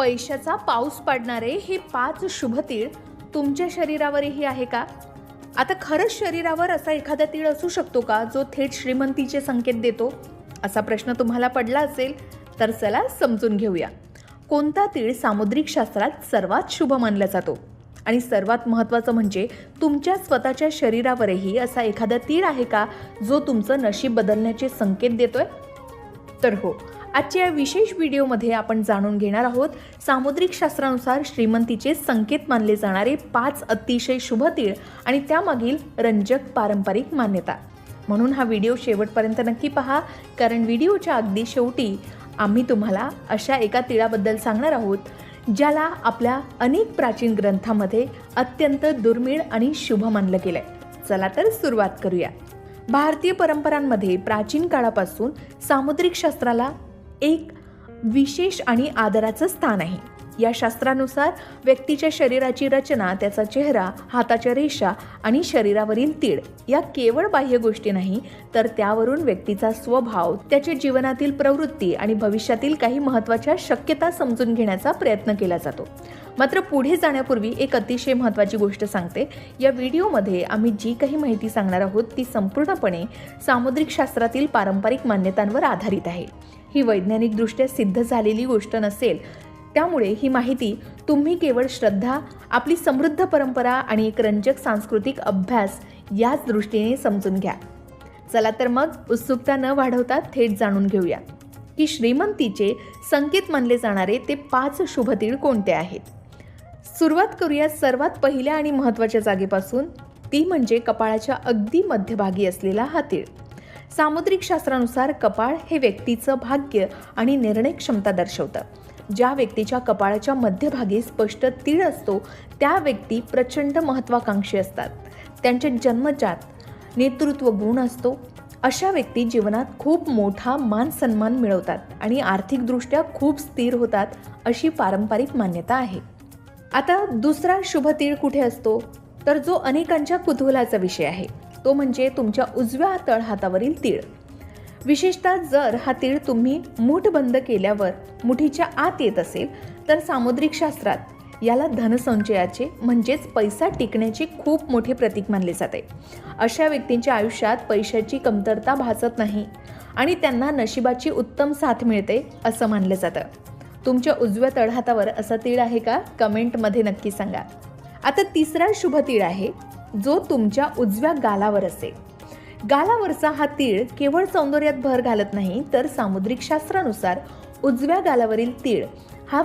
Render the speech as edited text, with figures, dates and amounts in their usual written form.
पैशाचा पाऊस पाडणारे हे 5 शुभ तीळ तुमच्या शरीरावरही आहे का? आता खरंच शरीरावर असा एखादा तीळ असू शकतो का जो थेट श्रीमंतीचे संकेत देतो? असा प्रश्न तुम्हाला पडला असेल तर चला समजून घेऊया. कोणता तीळ सामुद्रिक शास्त्रात सर्वात शुभ मानला जातो? आणि सर्वात महत्त्वाचं म्हणजे तुमच्या स्वतःच्या शरीरावरही असा एखादा तीळ आहे का जो तुमचं नशीब बदलण्याचे संकेत देतोय? तर हो, आजच्या या विशेष व्हिडिओमध्ये आपण जाणून घेणार आहोत सामुद्रिक शास्त्रानुसार श्रीमंतीचे संकेत मानले जाणारे 5 अतिशय शुभ तीळ आणि त्यामागील रंजक पारंपरिक मान्यता. म्हणून हा व्हिडिओ शेवटपर्यंत नक्की पहा, कारण व्हिडिओच्या अगदी शेवटी आम्ही तुम्हाला अशा एका तिळाबद्दल सांगणार आहोत ज्याला आपल्या अनेक प्राचीन ग्रंथांमध्ये अत्यंत दुर्मिळ आणि शुभ मानलं गेलंय. चला तर सुरुवात करूया. भारतीय परंपरांमध्ये प्राचीन काळापासून सामुद्रिक शास्त्राला एक विशेष आणि आदराचं स्थान आहे. या शास्त्रानुसार व्यक्तीच्या शरीराची रचना, त्याचा चेहरा, हाताच्या रेषा आणि शरीरावरील तीळ या केवळ बाह्य गोष्टी नाही, तर त्यावरून व्यक्तीचा स्वभाव, त्याच्या जीवनातील प्रवृत्ती आणि भविष्यातील काही महत्त्वाच्या शक्यता समजून घेण्याचा प्रयत्न केला जातो. मात्र पुढे जाण्यापूर्वी एक अतिशय महत्त्वाची गोष्ट सांगते. या व्हिडिओमध्ये आम्ही जी काही माहिती सांगणार आहोत ती संपूर्णपणे सामुद्रिक शास्त्रातील पारंपरिक मान्यतांवर आधारित आहे. ही वैज्ञानिकदृष्ट्या सिद्ध झालेली गोष्ट नसेल, त्यामुळे ही माहिती तुम्ही केवळ श्रद्धा, आपली समृद्ध परंपरा आणि एक रंजक सांस्कृतिक अभ्यास याच दृष्टीने समजून घ्या. चला तर मग उत्सुकता न वाढवता थेट जाणून घेऊया की श्रीमंतीचे संकेत मानले जाणारे ते 5 शुभ तीळ कोणते आहेत. सुरुवात करूया सर्वात पहिल्या आणि महत्त्वाच्या जागेपासून, ती म्हणजे कपाळाच्या अगदी मध्यभागी असलेला हा तीळ. सामुद्रिक शास्त्रानुसार कपाळ हे व्यक्तीचं भाग्य आणि निर्णय क्षमता दर्शवतं. ज्या व्यक्तीच्या कपाळाच्या मध्यभागी स्पष्ट तीळ असतो त्या व्यक्ती प्रचंड महत्त्वाकांक्षी असतात. त्यांच्या जन्मजात नेतृत्व गुण असतो. अशा व्यक्ती जीवनात खूप मोठा मान सन्मान मिळवतात आणि आर्थिकदृष्ट्या खूप स्थिर होतात, अशी पारंपरिक मान्यता आहे. आता दुसरा शुभ तीळ कुठे असतो, तर जो अनेकांच्या कुतूहलाचा विषय आहे, तो म्हणजे तुमच्या उजव्या तळहातावरील तीळ. विशेषतः जर हा तीळ तुम्ही मूठ बंद केल्यावर मुठीच्या आत येत असेल तर सामुद्रिक शास्त्रात याला धनसंचयाचे म्हणजेच पैसा टिकण्याचे खूप मोठे प्रतीक मानले जाते. अशा व्यक्तींच्या आयुष्यात पैशाची कमतरता भासत नाही आणि त्यांना नशिबाची उत्तम साथ मिळते असं मानलं जातं. तुमच्या उजव्या तळहातावर असा तीळ आहे का? कमेंटमध्ये नक्की सांगा. आता तिसरा शुभ तीळ आहे जो तुमच्या उजव्या गालावर असेल. गालावरचा हा तीळ केवळ सौंदर्यात भर घालत नाही, तर सामुद्रिक शास्त्रानुसार उजव्या गालावरील तीळ हा